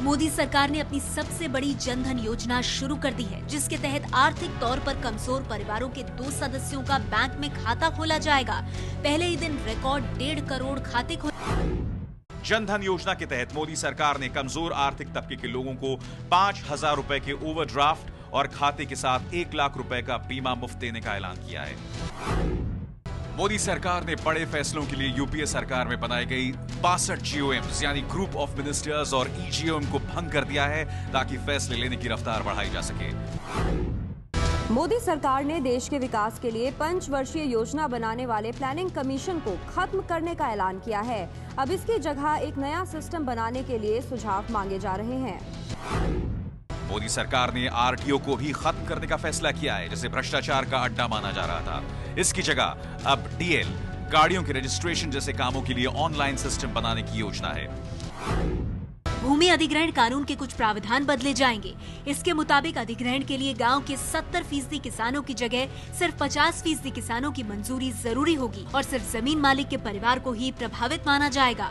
मोदी सरकार ने अपनी सबसे बड़ी जनधन योजना शुरू कर दी है, जिसके तहत आर्थिक तौर पर कमजोर परिवारों के 2 सदस्यों का बैंक में खाता खोला जाएगा। पहले ही दिन रिकॉर्ड 1.5 करोड़ खाते खोले। जनधन योजना के तहत मोदी सरकार ने कमजोर आर्थिक तबके के लोगों को 5,000 रुपए के ओवरड्राफ्ट और खाते के साथ 1 लाख रुपए का बीमा मुफ्त देने का ऐलान किया है। मोदी सरकार ने बड़े फैसलों के लिए यूपीए सरकार में बनाई गई 62 GOMs यानी ग्रुप ऑफ मिनिस्टर्स और EGOM को भंग कर दिया है, ताकि फैसले लेने की रफ्तार बढ़ाई जा सके। मोदी सरकार ने देश के विकास के लिए 5 वर्षीय योजना बनाने वाले प्लानिंग कमीशन को खत्म करने का ऐलान किया है। अब इसकी जगह एक नया सिस्टम बनाने के लिए सुझाव मांगे जा रहे हैं। मोदी सरकार ने RTO को भी खत्म करने का फैसला किया है, जिसे भ्रष्टाचार का अड्डा माना जा रहा था। इसकी जगह अब DL, गाड़ियों के रजिस्ट्रेशन जैसे कामों के लिए ऑनलाइन सिस्टम बनाने की योजना है। भूमि अधिग्रहण कानून के कुछ प्रावधान बदले जाएंगे। इसके मुताबिक अधिग्रहण के लिए गांव के 70% किसानों की जगह सिर्फ 50% किसानों की मंजूरी जरूरी होगी और सिर्फ जमीन मालिक के परिवार को ही प्रभावित माना जाएगा।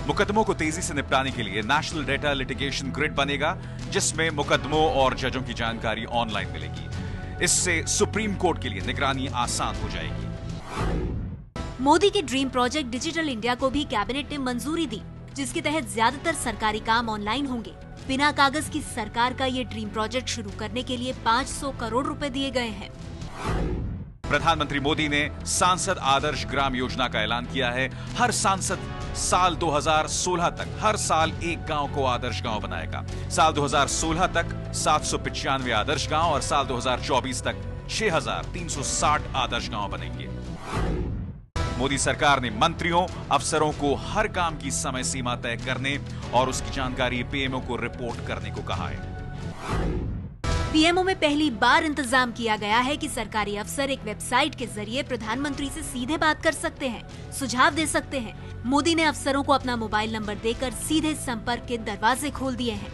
मुकदमों को तेजी से निपटाने के लिए नेशनल डेटा लिटिगेशन ग्रिड बनेगा, जिसमें मुकदमों और जजों की जानकारी ऑनलाइन मिलेगी। इससे सुप्रीम कोर्ट के लिए निगरानी आसान हो जाएगी। मोदी के ड्रीम प्रोजेक्ट डिजिटल इंडिया को भी कैबिनेट ने मंजूरी दी, जिसके तहत ज्यादातर सरकारी काम ऑनलाइन होंगे। बिना कागज की सरकार का ये ड्रीम प्रोजेक्ट शुरू करने के लिए 500 करोड़ रुपए दिए गए हैं। प्रधानमंत्री मोदी ने सांसद आदर्श ग्राम योजना का ऐलान किया है। हर सांसद साल 2016 तक हर साल एक गांव को आदर्श गांव बनाएगा। साल 2016 तक 795 आदर्श गांव और साल 2024 तक 6,360 आदर्श गांव बनेंगे। मोदी सरकार ने मंत्रियों, अफसरों को हर काम की समय सीमा तय करने और उसकी जानकारी पीएमओ को रिपोर्ट करने को कहा है। पीएमओ में पहली बार इंतजाम किया गया है कि सरकारी अफसर एक वेबसाइट के जरिए प्रधानमंत्री से सीधे बात कर सकते हैं, सुझाव दे सकते हैं। मोदी ने अफसरों को अपना मोबाइल नंबर देकर सीधे संपर्क के दरवाजे खोल दिए हैं।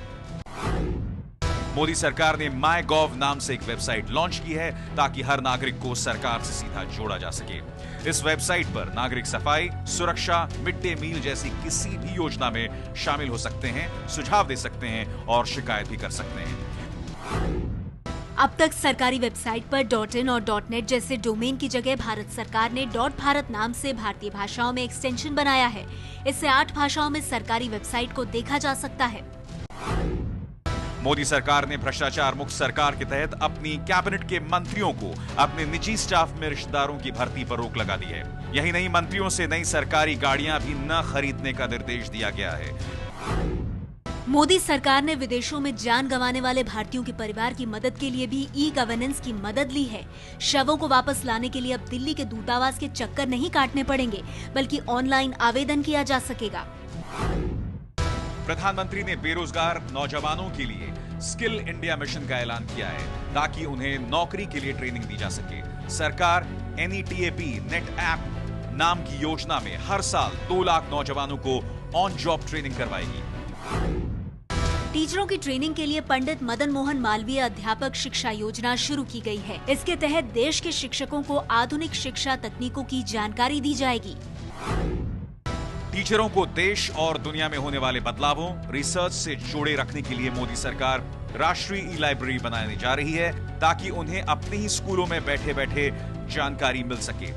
मोदी सरकार ने MyGov नाम से एक वेबसाइट लॉन्च की है, ताकि हर नागरिक को सरकार से सीधा जोड़ा जा सके। इस वेबसाइट पर नागरिक सफाई, सुरक्षा, मिड डे मील जैसी किसी भी योजना में शामिल हो सकते हैं, सुझाव दे सकते हैं और शिकायत भी कर सकते हैं। अब तक सरकारी वेबसाइट पर .in और .net जैसे डोमेन की जगह भारत सरकार ने .भारत नाम से भारतीय भाषाओं में एक्सटेंशन बनाया है। इससे 8 भाषाओं में सरकारी वेबसाइट को देखा जा सकता है। मोदी सरकार ने भ्रष्टाचार मुक्त सरकार के तहत अपनी कैबिनेट के मंत्रियों को अपने निजी स्टाफ में रिश्तेदारों की भर्ती पर रोक लगा दी है। यही नहीं, मंत्रियों से नई सरकारी गाड़ियां भी न खरीदने का निर्देश दिया गया है। मोदी सरकार ने विदेशों में जान गंवाने वाले भारतीयों के परिवार की मदद के लिए भी ई-गवर्नेंस की मदद ली है। शवों को वापस लाने के लिए अब दिल्ली के दूतावास के चक्कर नहीं काटने पड़ेंगे, बल्कि ऑनलाइन आवेदन किया जा सकेगा। प्रधानमंत्री ने बेरोजगार नौजवानों के लिए स्किल इंडिया मिशन का ऐलान किया है, ताकि उन्हें नौकरी के लिए ट्रेनिंग दी जा सके। सरकार NETAP नेट ऐप नाम की योजना में हर साल 2 लाख नौजवानों को ऑन जॉब ट्रेनिंग करवाएगी। टीचरों की ट्रेनिंग के लिए पंडित मदन मोहन मालवीय अध्यापक शिक्षा योजना शुरू की गई है। इसके तहत देश के शिक्षकों को आधुनिक शिक्षा तकनीकों की जानकारी दी जाएगी। टीचरों को देश और दुनिया में होने वाले बदलावों, रिसर्च से जोड़े रखने के लिए मोदी सरकार राष्ट्रीय ई-लाइब्रेरी बनाने जा रही है, ताकि उन्हें अपने ही स्कूलों में बैठे बैठे जानकारी मिल सके।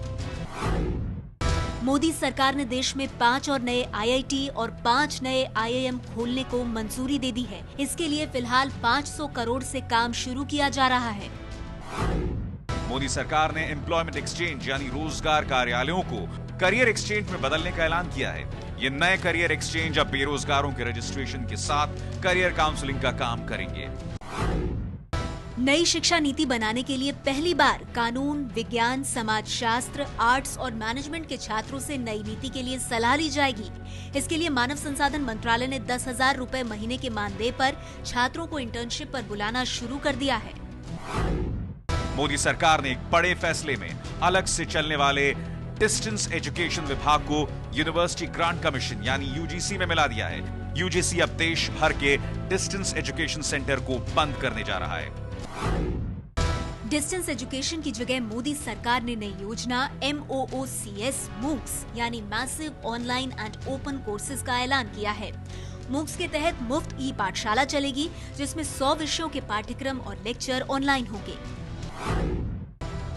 मोदी सरकार ने देश में 5 और नए IIT और 5 नए IIM खोलने को मंजूरी दे दी है। इसके लिए फिलहाल 500 करोड़ से काम शुरू किया जा रहा है। मोदी सरकार ने एम्प्लॉयमेंट एक्सचेंज यानी रोजगार कार्यालयों को करियर एक्सचेंज में बदलने का ऐलान किया है। ये नए करियर एक्सचेंज अब बेरोजगारों के रजिस्ट्रेशन के साथ करियर काउंसलिंग का काम करेंगे। नई शिक्षा नीति बनाने के लिए पहली बार कानून, विज्ञान, समाजशास्त्र, आर्ट्स और मैनेजमेंट के छात्रों से नई नीति के लिए सलाह ली जाएगी। इसके लिए मानव संसाधन मंत्रालय ने 10,000 रुपए महीने के मानदेय पर छात्रों को इंटर्नशिप पर बुलाना शुरू कर दिया है। मोदी सरकार ने एक बड़े फैसले में अलग से चलने वाले डिस्टेंस एजुकेशन विभाग को यूनिवर्सिटी ग्रांट कमीशन यानी UGC में मिला दिया है। UGC अब देश भर के डिस्टेंस एजुकेशन सेंटर को बंद करने जा रहा है। डिस्टेंस एजुकेशन की जगह मोदी सरकार ने नई योजना MOOCs यानी massive online and open courses का ऐलान किया है। मूक्स के तहत मुफ्त ई पाठशाला चलेगी, जिसमें 100 विषयों के पाठ्यक्रम और लेक्चर ऑनलाइन होंगे।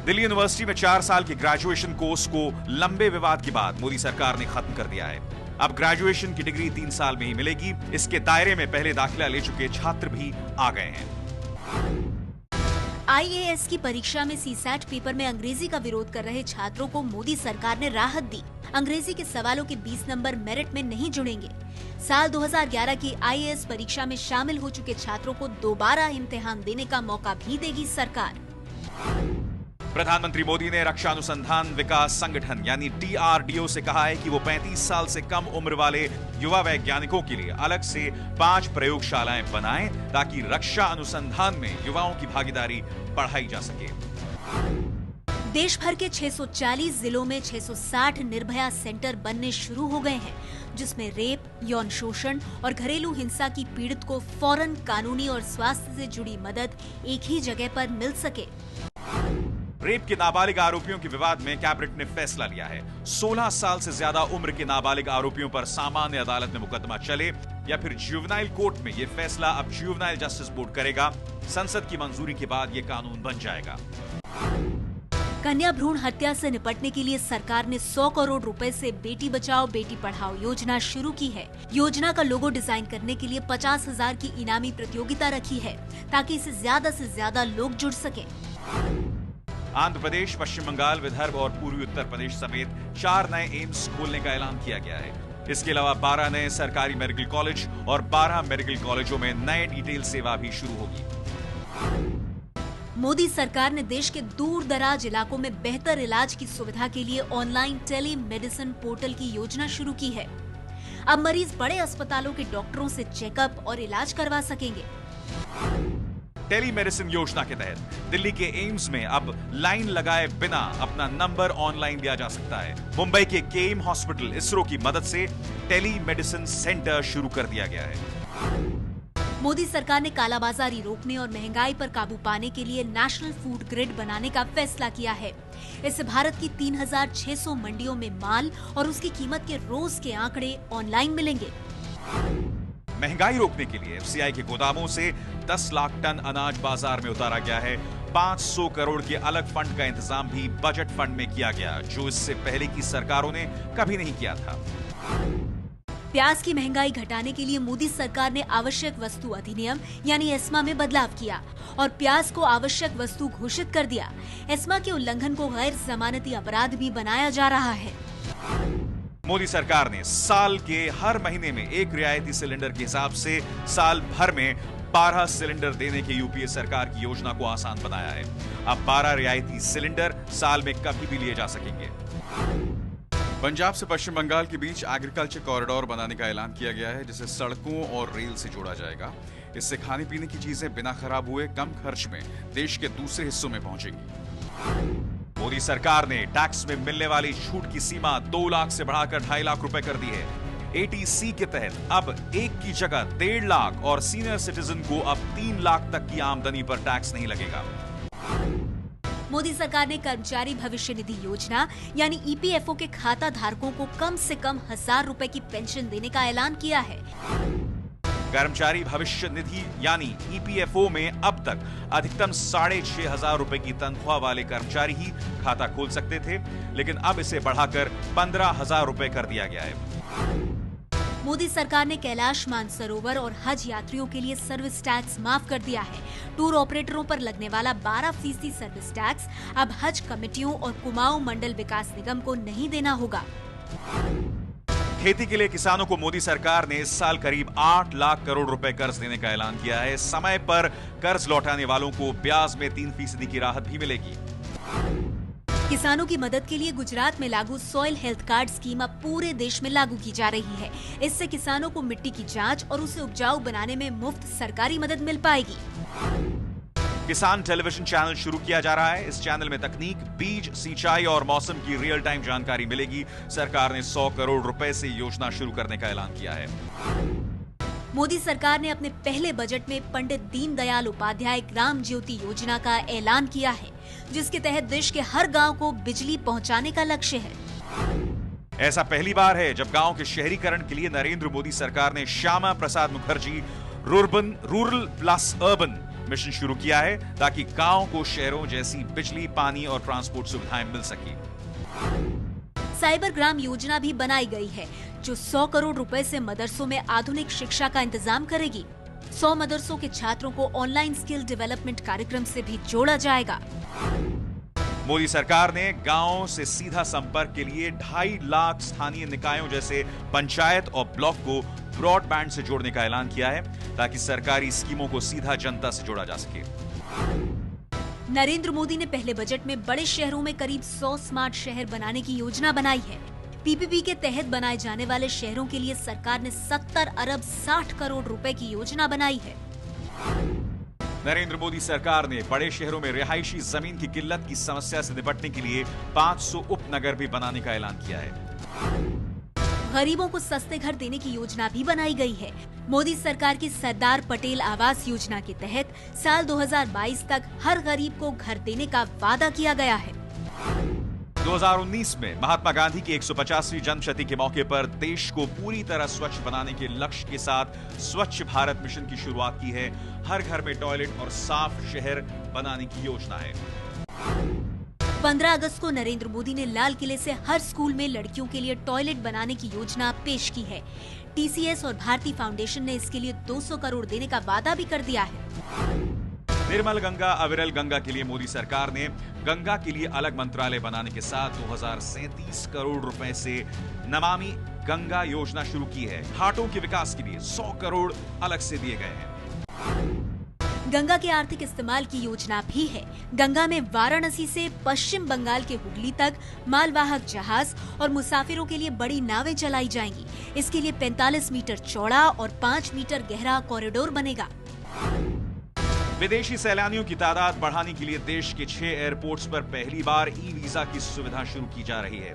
दिल्ली यूनिवर्सिटी में 4 साल के ग्रेजुएशन कोर्स को लंबे विवाद के बाद मोदी सरकार ने खत्म कर दिया है। अब ग्रेजुएशन की डिग्री 3 साल में ही मिलेगी। इसके दायरे में पहले दाखिला ले चुके छात्र भी आ गए हैं। IAS की परीक्षा में CSAT पेपर में अंग्रेजी का विरोध कर रहे छात्रों को मोदी सरकार ने राहत दी। अंग्रेजी के सवालों के 20 नंबर मेरिट में नहीं जुड़ेंगे। साल 2011 की IAS परीक्षा में शामिल हो चुके छात्रों को दोबारा इम्तिहान देने का मौका भी देगी सरकार। प्रधानमंत्री मोदी ने रक्षा अनुसंधान विकास संगठन यानी DRDO से कहा है कि वो 35 साल से कम उम्र वाले युवा वैज्ञानिकों के लिए अलग से 5 प्रयोगशालाएं बनाएं, ताकि रक्षा अनुसंधान में युवाओं की भागीदारी बढ़ाई जा सके। देश भर के 640 जिलों में 660 निर्भया सेंटर बनने शुरू हो गए हैं, जिसमें रेप, यौन शोषण और घरेलू हिंसा की पीड़ित को फौरन कानूनी और स्वास्थ्य से जुड़ी मदद एक ही जगह पर मिल सके। रेप के नाबालिग आरोपियों के विवाद में कैबिनेट ने फैसला लिया है। 16 साल से ज्यादा उम्र के नाबालिग आरोपियों पर सामान्य अदालत में मुकदमा चले या फिर जुवेनाइल कोर्ट में, ये फैसला अब जुवेनाइल जस्टिस बोर्ड करेगा। संसद की मंजूरी के बाद ये कानून बन जाएगा। कन्या भ्रूण हत्या से निपटने के लिए सरकार ने 100 करोड़ रुपए से बेटी बचाओ बेटी पढ़ाओ योजना शुरू की है। योजना का लोगो डिजाइन करने के लिए 50,000 की इनामी प्रतियोगिता रखी है, ताकि इसे ज्यादा से ज्यादा लोग जुड़ सकें। आंध्र प्रदेश, पश्चिम बंगाल, विदर्भ और पूर्वी उत्तर प्रदेश समेत 4 नए एम्स खोलने का ऐलान किया गया है। इसके अलावा 12 नए सरकारी मेडिकल कॉलेज और 12 मेडिकल कॉलेजों में नए डिटेल सेवा भी शुरू होगी। मोदी सरकार ने देश के दूर दराज इलाकों में बेहतर इलाज की सुविधा के लिए ऑनलाइन टेली मेडिसिन पोर्टल की योजना शुरू की है। अब मरीज बड़े अस्पतालों के डॉक्टरों से चेकअप और इलाज करवा सकेंगे। टेलीमेडिसिन योजना के तहत दिल्ली के एम्स में अब लाइन लगाए बिना अपना नंबर ऑनलाइन लिया जा सकता है। मुंबई के केम हॉस्पिटल इसरो की मदद से टेलीमेडिसिन सेंटर शुरू कर दिया गया है। मोदी सरकार ने कालाबाजारी रोकने और महंगाई पर काबू पाने के लिए नेशनल फूड ग्रिड बनाने का फैसला किया है। इससे भारत की 3,600 मंडियों में माल और उसकी कीमत के रोज के आंकड़े ऑनलाइन मिलेंगे। महंगाई रोकने के लिए FCI के गोदामों से 10 लाख टन अनाज बाजार में उतारा गया है। 500 करोड़ के अलग फंड का इंतजाम भी बजट फंड में किया गया, जो इससे पहले की सरकारों ने कभी नहीं किया था। प्याज की महंगाई घटाने के लिए मोदी सरकार ने आवश्यक वस्तु अधिनियम यानी एस्मा में बदलाव किया और प्याज को आवश्यक वस्तु घोषित कर दिया। एस्मा के उल्लंघन को गैर जमानती अपराध भी बनाया जा रहा है। मोदी सरकार ने साल के हर महीने में एक रियायती सिलेंडर के हिसाब से साल भर में 12 सिलेंडर देने के यूपीए सरकार की योजना को आसान बनाया है। अब 12 रियायती सिलेंडर साल में कभी भी लिए जा सकेंगे। पंजाब से पश्चिम बंगाल के बीच एग्रीकल्चर कॉरिडोर बनाने का ऐलान किया गया है, जिसे सड़कों और रेल से जोड़ा जाएगा। इससे खाने पीने की चीजें बिना खराब हुए कम खर्च में देश के दूसरे हिस्सों में पहुंचेंगी। मोदी सरकार ने टैक्स में मिलने वाली छूट की सीमा 2 लाख से बढ़ाकर 2.5 लाख रुपए कर दी है। ATC के तहत अब 1 की जगह 1.5 लाख और सीनियर सिटीजन को अब 3 लाख तक की आमदनी पर टैक्स नहीं लगेगा। मोदी सरकार ने कर्मचारी भविष्य निधि योजना यानी EPFO के खाता धारकों को कम से कम 1,000 रुपए की पेंशन देने का ऐलान किया है। कर्मचारी भविष्य निधि यानी EPFO में अब तक अधिकतम 6,500 रुपए की तनख्वाह वाले कर्मचारी ही खाता खोल सकते थे, लेकिन अब इसे बढ़ाकर 15,000 रुपए कर दिया गया है। मोदी सरकार ने कैलाश मानसरोवर और हज यात्रियों के लिए सर्विस टैक्स माफ कर दिया है। टूर ऑपरेटरों पर लगने वाला 12% सर्विस टैक्स अब हज कमेटियों और कुमाऊं मंडल विकास निगम को नहीं देना होगा। खेती के लिए किसानों को मोदी सरकार ने इस साल करीब 8 लाख करोड़ रुपए कर्ज देने का ऐलान किया है। समय पर कर्ज लौटाने वालों को ब्याज में 3% की राहत भी मिलेगी। किसानों की मदद के लिए गुजरात में लागू सॉइल हेल्थ कार्ड स्कीम अब पूरे देश में लागू की जा रही है। इससे किसानों को मिट्टी की जांच और उसे उपजाऊ बनाने में मुफ्त सरकारी मदद मिल पाएगी। किसान टेलीविजन चैनल शुरू किया जा रहा है। इस चैनल में तकनीक, बीज, सिंचाई और मौसम की रियल टाइम जानकारी मिलेगी। सरकार ने 100 करोड़ रुपए से योजना शुरू करने का ऐलान किया है। मोदी सरकार ने अपने पहले बजट में पंडित दीनदयाल उपाध्याय ग्राम ज्योति योजना का ऐलान किया है, जिसके तहत देश के हर गांव को बिजली पहुंचाने का लक्ष्य है। ऐसा पहली बार है जब गांव के शहरीकरण के लिए नरेंद्र मोदी सरकार ने Shyama Prasad Mukherjee rural plus urban mission शुरू किया है, ताकि गांव को शहरों जैसी बिजली, पानी और ट्रांसपोर्ट सुविधाएं मिल सके। साइबर ग्राम योजना भी बनाई गई है, जो 100 करोड़ रुपए से मदरसों में आधुनिक शिक्षा का इंतजाम करेगी। 100 मदरसों के छात्रों को ऑनलाइन स्किल डेवलपमेंट कार्यक्रम से भी जोड़ा जाएगा। मोदी सरकार ने गांव से सीधा संपर्क के लिए 2.5 लाख स्थानीय निकायों जैसे पंचायत और ब्लॉक को ब्रॉडबैंड से जोड़ने का ऐलान किया है, ताकि सरकारी स्कीमों को सीधा जनता से जोड़ा जा सके। नरेंद्र मोदी ने पहले बजट में बड़े शहरों में करीब 100 स्मार्ट शहर बनाने की योजना बनाई है। पीपीपी के तहत बनाए जाने वाले शहरों के लिए सरकार ने 70 अरब 60 करोड़ रुपए की योजना बनाई है। नरेंद्र मोदी सरकार ने बड़े शहरों में रिहायशी जमीन की किल्लत की समस्या से निपटने के लिए 500 उपनगर भी बनाने का ऐलान किया है। गरीबों को सस्ते घर देने की योजना भी बनाई गई है। मोदी सरकार की सरदार पटेल आवास योजना के तहत साल 2022 तक हर गरीब को घर देने का वादा किया गया है। 2019 में महात्मा गांधी की 150वीं जन्मशती के मौके पर देश को पूरी तरह स्वच्छ बनाने के लक्ष्य के साथ स्वच्छ भारत मिशन की शुरुआत की है। हर घर में टॉयलेट और साफ शहर बनाने की योजना है। 15 अगस्त को नरेंद्र मोदी ने लाल किले से हर स्कूल में लड़कियों के लिए टॉयलेट बनाने की योजना पेश की है। टीसीएस और भारती फाउंडेशन ने इसके लिए 200 करोड़ देने का वादा भी कर दिया है। निर्मल गंगा अविरल गंगा के लिए मोदी सरकार ने गंगा के लिए अलग मंत्रालय बनाने के साथ 2037 करोड़ रुपए से नमामि गंगा योजना शुरू की है। घाटों के विकास के लिए 100 करोड़ अलग से दिए गए हैं। गंगा के आर्थिक इस्तेमाल की योजना भी है। गंगा में वाराणसी से पश्चिम बंगाल के हुगली तक मालवाहक जहाज और मुसाफिरों के लिए बड़ी नावें चलाई जाएंगी। इसके लिए 45 मीटर चौड़ा और 5 मीटर गहरा कॉरिडोर बनेगा। विदेशी सैलानियों की तादाद बढ़ाने के लिए देश के 6 एयरपोर्ट्स पर पहली बार ई वीजा की सुविधा शुरू की जा रही है।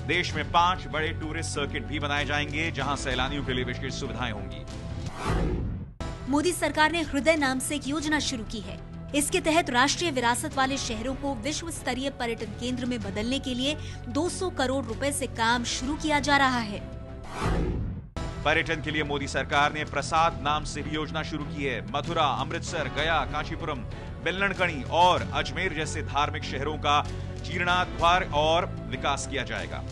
देश में 5 बड़े टूरिस्ट सर्किट भी बनाए जाएंगे, जहां सैलानियों के लिए विशेष सुविधाएं होंगी। मोदी सरकार ने हृदय नाम से एक योजना शुरू की है। इसके तहत राष्ट्रीय विरासत वाले शहरों को विश्व स्तरीय पर्यटन केंद्र में बदलने के लिए 200 करोड़ रुपए से काम शुरू किया जा रहा है। पर्यटन के लिए मोदी सरकार ने प्रसाद नाम से भी योजना शुरू की है। मथुरा, अमृतसर, गया, कांचीपुरम, बेलनकणी और अजमेर जैसे धार्मिक शहरों का जीर्णोद्धार और विकास किया जाएगा।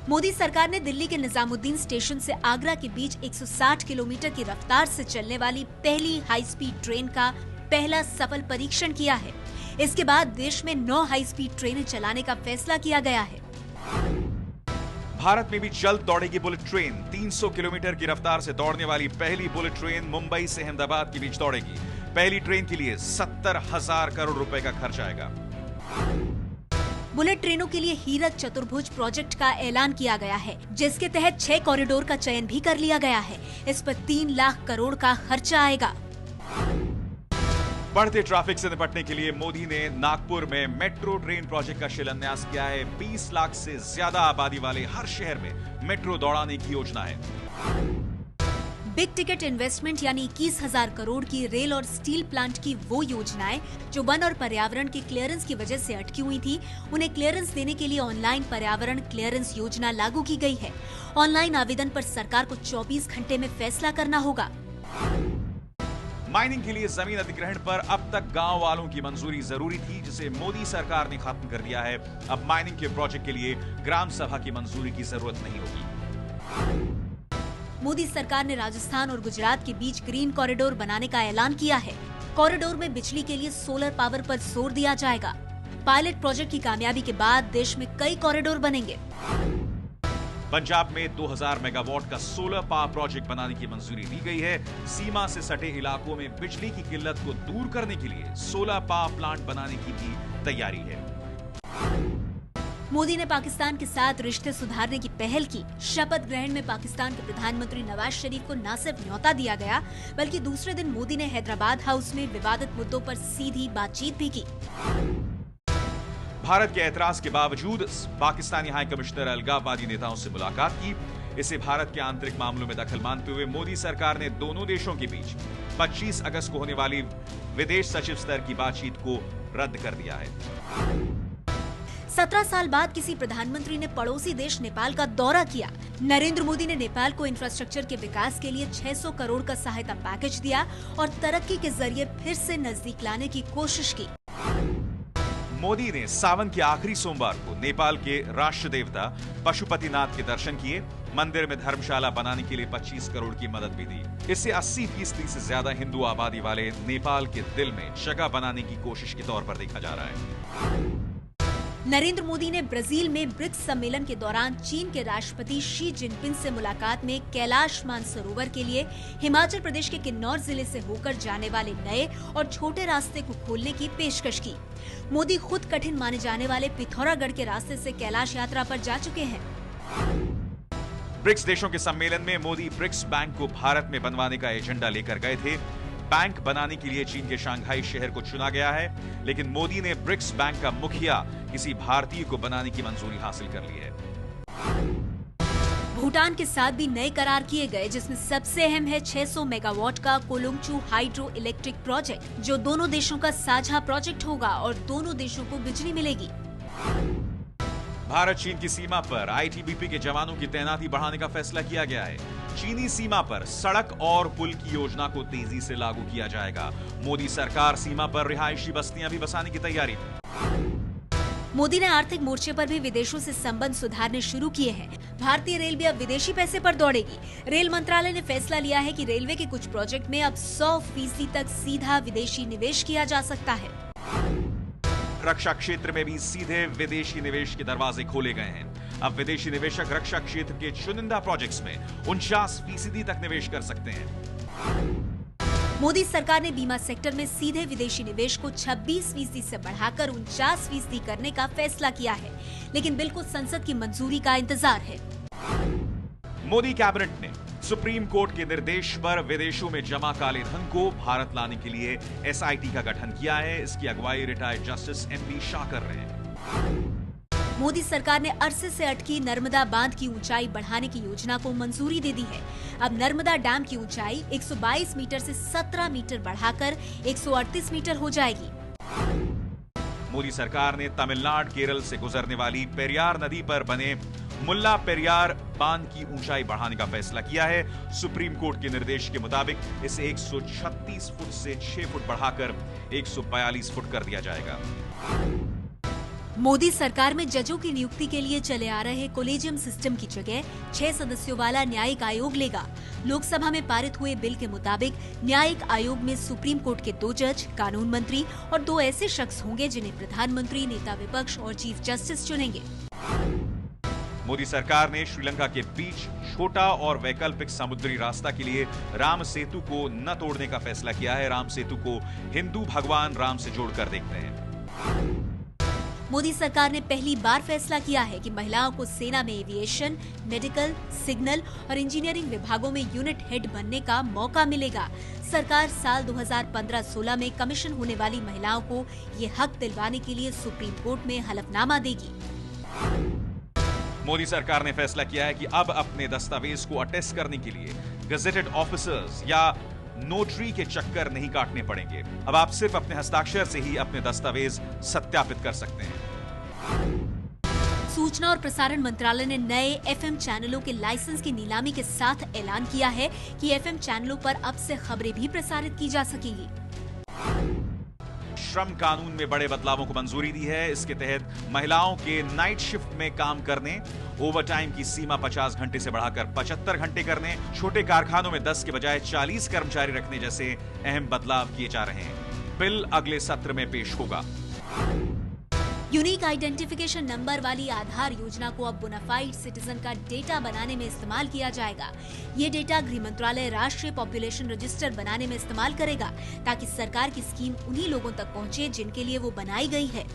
मोदी सरकार ने दिल्ली के निजामुद्दीन स्टेशन से आगरा के बीच 160 किलोमीटर की रफ्तार से चलने वाली पहली हाई स्पीड ट्रेन का पहला सफल परीक्षण किया है। इसके बाद देश में 9 हाई स्पीड ट्रेनें चलाने का फैसला किया गया है। भारत में भी जल्द दौड़ेगी बुलेट ट्रेन। 300 किलोमीटर की रफ्तार से दौड़ने वाली पहली बुलेट ट्रेन मुंबई से अहमदाबाद के बीच दौड़ेगी। पहली ट्रेन के लिए 70,000 करोड़ रुपए का खर्च आएगा। बुलेट ट्रेनों के लिए हीरक चतुर्भुज प्रोजेक्ट का ऐलान किया गया है, जिसके तहत 6 कॉरिडोर का चयन भी कर लिया गया है। इस पर 3 लाख करोड़ का खर्चा आएगा। बढ़ते ट्रैफिक से निपटने के लिए मोदी ने नागपुर में मेट्रो ट्रेन प्रोजेक्ट का शिलान्यास किया है। 20 लाख से ज्यादा आबादी वाले हर शहर में मेट्रो दौड़ाने की योजना है। बिग टिकट इन्वेस्टमेंट यानी 21,000 करोड़ की रेल और स्टील प्लांट की वो योजनाएं जो वन और पर्यावरण के क्लियरेंस की वजह से अटकी हुई थी, उन्हें क्लियरेंस देने के लिए ऑनलाइन पर्यावरण क्लियरेंस योजना लागू की गई है। ऑनलाइन आवेदन पर सरकार को 24 घंटे में फैसला करना होगा। माइनिंग के लिए जमीन अधिग्रहण पर अब तक गांव वालों की मंजूरी जरूरी थी, जिसे मोदी सरकार ने खत्म कर दिया है। अब माइनिंग के प्रोजेक्ट के लिए ग्राम सभा की मंजूरी की जरूरत नहीं होगी। मोदी सरकार ने राजस्थान और गुजरात के बीच ग्रीन कॉरिडोर बनाने का ऐलान किया है। कॉरिडोर में बिजली के लिए सोलर पावर पर जोर दिया जाएगा। पायलट प्रोजेक्ट की कामयाबी के बाद देश में कई कॉरिडोर बनेंगे। पंजाब में 2000 मेगावाट का सोलर पावर प्रोजेक्ट बनाने की मंजूरी दी गई है। सीमा से सटे इलाकों में बिजली की किल्लत को दूर करने के लिए सोलर पावर प्लांट बनाने की भी तैयारी है। मोदी ने पाकिस्तान के साथ रिश्ते सुधारने की पहल की। शपथ ग्रहण में पाकिस्तान के प्रधानमंत्री नवाज शरीफ को न सिर्फ न्योता दिया गया, बल्कि दूसरे दिन मोदी ने हैदराबाद हाउस में विवादित मुद्दों पर सीधी बातचीत भी की। भारत के ऐतराज के बावजूद पाकिस्तानी हाई कमिश्नर अलगाववादी नेताओं से मुलाकात की। इसे भारत के आंतरिक मामलों में दखल मानते हुए मोदी सरकार ने दोनों देशों के बीच 25 अगस्त को होने वाली विदेश सचिव स्तर की बातचीत को रद्द कर दिया है। 17 साल बाद किसी प्रधानमंत्री ने पड़ोसी देश नेपाल का दौरा किया। नरेंद्र मोदी ने नेपाल को इंफ्रास्ट्रक्चर के विकास के लिए 600 करोड़ का सहायता पैकेज दिया और तरक्की के जरिए फिर से नजदीक लाने की कोशिश की। मोदी ने सावन के आखिरी सोमवार को नेपाल के राष्ट्र देवता पशुपतिनाथ के दर्शन किए। मंदिर में धर्मशाला बनाने के लिए 25 करोड़ की मदद भी दी। इसे 80% से ज्यादा हिंदू आबादी वाले नेपाल के दिल में जगह बनाने की कोशिश के तौर पर देखा जा रहा है। नरेंद्र मोदी ने ब्राजील में ब्रिक्स सम्मेलन के दौरान चीन के राष्ट्रपति शी जिनपिंग से मुलाकात में कैलाश मानसरोवर के लिए हिमाचल प्रदेश के किन्नौर जिले से होकर जाने वाले नए और छोटे रास्ते को खोलने की पेशकश की। मोदी खुद कठिन माने जाने वाले पिथौरागढ़ के रास्ते से कैलाश यात्रा पर जा चुके हैं। ब्रिक्स देशों के सम्मेलन में मोदी ब्रिक्स बैंक को भारत में बनवाने का एजेंडा लेकर गए थे। बैंक बनाने के लिए चीन के शंघाई शहर को चुना गया है, लेकिन मोदी ने ब्रिक्स बैंक का मुखिया किसी भारतीय को बनाने की मंजूरी हासिल कर ली है। भूटान के साथ भी नए करार किए गए, जिसमें सबसे अहम है 600 मेगावाट का कोलुंगचू हाइड्रो इलेक्ट्रिक प्रोजेक्ट, जो दोनों देशों का साझा प्रोजेक्ट होगा और दोनों देशों को बिजली मिलेगी। भारत चीन की सीमा पर आईटीबीपी के जवानों की तैनाती बढ़ाने का फैसला किया गया है। चीनी सीमा पर सड़क और पुल की योजना को तेजी से लागू किया जाएगा। मोदी सरकार सीमा पर रिहायशी बस्तियां भी बसाने की तैयारी में। मोदी ने आर्थिक मोर्चे पर भी विदेशों से संबंध सुधारने शुरू किए हैं। भारतीय रेल भी अब विदेशी पैसे पर दौड़ेगी। रेल मंत्रालय ने फैसला लिया है कि रेलवे के कुछ प्रोजेक्ट में अब 100% तक सीधा विदेशी निवेश किया जा सकता है। रक्षा क्षेत्र में भी सीधे विदेशी निवेश के दरवाजे खोले गए हैं। अब विदेशी निवेशक रक्षा क्षेत्र के चुनिंदा प्रोजेक्ट्स में 49% तक निवेश कर सकते हैं। मोदी सरकार ने बीमा सेक्टर में सीधे विदेशी निवेश को 26% से बढ़ाकर 49% करने का फैसला किया है, लेकिन बिल को संसद की मंजूरी का इंतजार है। मोदी कैबिनेट ने सुप्रीम कोर्ट के निर्देश पर विदेशों में जमा काले धन को भारत लाने के लिए एसआईटी का गठन किया है। इसकी अगुवाई रिटायर्ड जस्टिस एमपी शाह कर रहे हैं। मोदी सरकार ने अरसे से अटकी नर्मदा बांध की ऊंचाई बढ़ाने की योजना को मंजूरी दे दी है। अब नर्मदा डैम की ऊंचाई 122 मीटर से 17 मीटर बढ़ाकर 138 मीटर हो जाएगी। मोदी सरकार ने तमिलनाडु केरल से गुजरने वाली पेरियार नदी पर बने मुल्ला पेरियार बांध की ऊंचाई बढ़ाने का फैसला किया है। सुप्रीम कोर्ट के निर्देश के मुताबिक इसे 136 फुट से 6 फुट बढ़ाकर 142 फुट कर दिया जाएगा। मोदी सरकार में जजों की नियुक्ति के लिए चले आ रहे कोलेजियम सिस्टम की जगह 6 सदस्यों वाला न्यायिक आयोग लेगा। लोकसभा में पारित हुए बिल के मुताबिक न्यायिक आयोग में सुप्रीम कोर्ट के 2 जज, कानून मंत्री और 2 ऐसे शख्स होंगे जिन्हें प्रधानमंत्री, नेता विपक्ष और चीफ जस्टिस चुनेंगे। मोदी सरकार ने श्रीलंका के बीच छोटा और वैकल्पिक समुद्री रास्ता के लिए राम सेतु को न तोड़ने का फैसला किया है। राम सेतु को हिंदू भगवान राम से जोड़कर देखते हैं। मोदी सरकार ने पहली बार फैसला किया है कि महिलाओं को सेना में एविएशन, मेडिकल, सिग्नल और इंजीनियरिंग विभागों में यूनिट हेड बनने का मौका मिलेगा। सरकार साल 2015-16 में कमीशन होने वाली महिलाओं को ये हक दिलवाने के लिए सुप्रीम कोर्ट में हलफनामा देगी। मोदी सरकार ने फैसला किया है कि अब अपने दस्तावेज को अटेस्ट करने के लिए गजेटेड ऑफिसर्स या नोटरी के चक्कर नहीं काटने पड़ेंगे। अब आप सिर्फ अपने हस्ताक्षर से ही अपने दस्तावेज सत्यापित कर सकते हैं। सूचना और प्रसारण मंत्रालय ने नए एफएम चैनलों के लाइसेंस की नीलामी के साथ ऐलान किया है कि एफएम चैनलों पर अब से खबरें भी प्रसारित की जा सकेंगी। श्रम कानून में बड़े बदलावों को मंजूरी दी है। इसके तहत महिलाओं के नाइट शिफ्ट में काम करने, ओवरटाइम की सीमा 50 घंटे से बढ़ाकर 75 घंटे करने, छोटे कारखानों में 10 के बजाय 40 कर्मचारी रखने जैसे अहम बदलाव किए जा रहे हैं। बिल अगले सत्र में पेश होगा। यूनिक आइडेंटिफिकेशन नंबर वाली आधार योजना को अब बोनाफाइड सिटीजन का डेटा बनाने में इस्तेमाल किया जाएगा। ये डेटा गृह मंत्रालय राष्ट्रीय पॉपुलेशन रजिस्टर बनाने में इस्तेमाल करेगा, ताकि सरकार की स्कीम उन्हीं लोगों तक पहुंचे जिनके लिए वो बनाई गई है।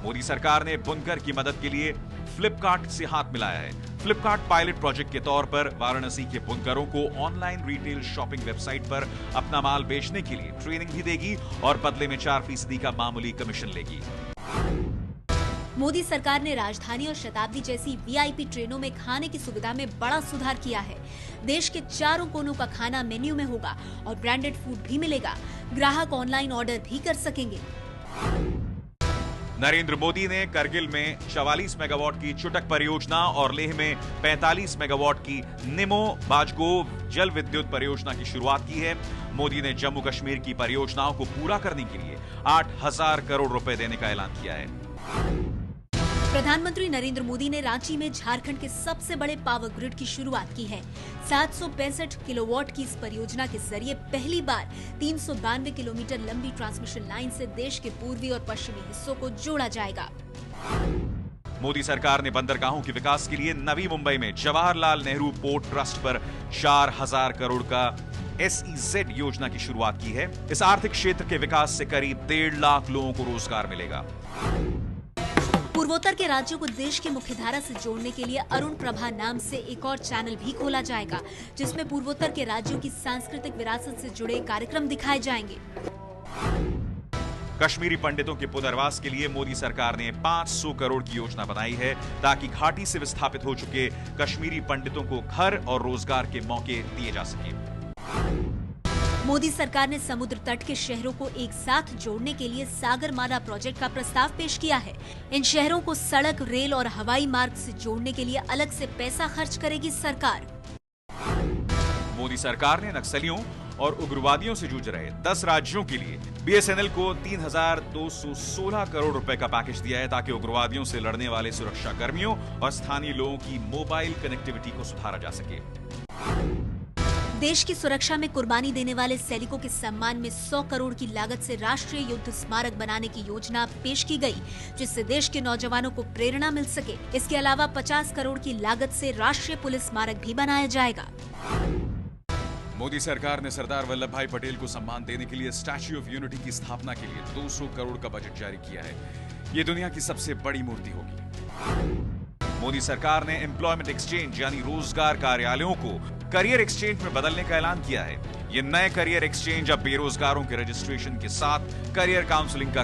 मोदी सरकार ने बुनकर की मदद के लिए फ्लिपकार्ट से हाथ मिलाया है। फ्लिपकार्ट पायलट प्रोजेक्ट के तौर पर वाराणसी के बुनकरों को ऑनलाइन रिटेल शॉपिंग वेबसाइट पर अपना माल बेचने के लिए ट्रेनिंग भी देगी और बदले में 4% का मामूली कमीशन लेगी। मोदी सरकार ने राजधानी और शताब्दी जैसी वीआईपी ट्रेनों में खाने की सुविधा में बड़ा सुधार किया है। देश के चारों कोनों का खाना मेन्यू में होगा और ब्रांडेड फूड भी मिलेगा। ग्राहक ऑनलाइन ऑर्डर भी कर सकेंगे। नरेंद्र मोदी ने करगिल में 44 मेगावाट की चुटक परियोजना और लेह में 45 मेगावाट की निमो बाजगोव जल विद्युत परियोजना की शुरुआत की है। मोदी ने जम्मू कश्मीर की परियोजनाओं को पूरा करने के लिए 8,000 करोड़ रुपए देने का ऐलान किया है। प्रधानमंत्री नरेंद्र मोदी ने रांची में झारखंड के सबसे बड़े पावर ग्रिड की शुरुआत की है। 765 किलोवाट की इस परियोजना के जरिए पहली बार 392 किलोमीटर लंबी ट्रांसमिशन लाइन से देश के पूर्वी और पश्चिमी हिस्सों को जोड़ा जाएगा। मोदी सरकार ने बंदरगाहों के विकास के लिए नवी मुंबई में जवाहरलाल नेहरू पोर्ट ट्रस्ट पर 4,000 करोड़ का SEZ योजना की शुरुआत की है। इस आर्थिक क्षेत्र के विकास से करीब 1.5 लाख लोगों को रोजगार मिलेगा। पूर्वोत्तर के राज्यों को देश की मुख्यधारा से जोड़ने के लिए अरुण प्रभा नाम से एक और चैनल भी खोला जाएगा, जिसमें पूर्वोत्तर के राज्यों की सांस्कृतिक विरासत से जुड़े कार्यक्रम दिखाए जाएंगे। कश्मीरी पंडितों के पुनर्वास के लिए मोदी सरकार ने 500 करोड़ की योजना बनाई है, ताकि घाटी से विस्थापित हो चुके कश्मीरी पंडितों को घर और रोजगार के मौके दिए जा सके। मोदी सरकार ने समुद्र तट के शहरों को एक साथ जोड़ने के लिए सागरमाला प्रोजेक्ट का प्रस्ताव पेश किया है। इन शहरों को सड़क, रेल और हवाई मार्ग से जोड़ने के लिए अलग से पैसा खर्च करेगी सरकार। मोदी सरकार ने नक्सलियों और उग्रवादियों से जूझ रहे 10 राज्यों के लिए BSNL को 3,216 करोड़ रुपए का पैकेज दिया है, ताकि उग्रवादियों से लड़ने वाले सुरक्षा कर्मियों और स्थानीय लोगों की मोबाइल कनेक्टिविटी को सुधारा जा सके। देश की सुरक्षा में कुर्बानी देने वाले सैनिकों के सम्मान में 100 करोड़ की लागत से राष्ट्रीय युद्ध स्मारक बनाने की योजना पेश की गई, जिससे देश के नौजवानों को प्रेरणा मिल सके। इसके अलावा 50 करोड़ की लागत से राष्ट्रीय पुलिस स्मारक भी बनाया जाएगा। मोदी सरकार ने सरदार वल्लभ भाई पटेल को सम्मान देने के लिए स्टैच्यू ऑफ यूनिटी की स्थापना के लिए 200 करोड़ का बजट जारी किया है। ये दुनिया की सबसे बड़ी मूर्ति होगी। मोदी सरकार ने एम्प्लॉयमेंट एक्सचेंज यानी रोजगार कार्यालयों को करियर एक्सचेंज में बदलने का ऐलान किया है। ये नए करियर एक्सचेंज अब बेरोजगारों के रजिस्ट्रेशन के साथ करियर काउंसलिंग का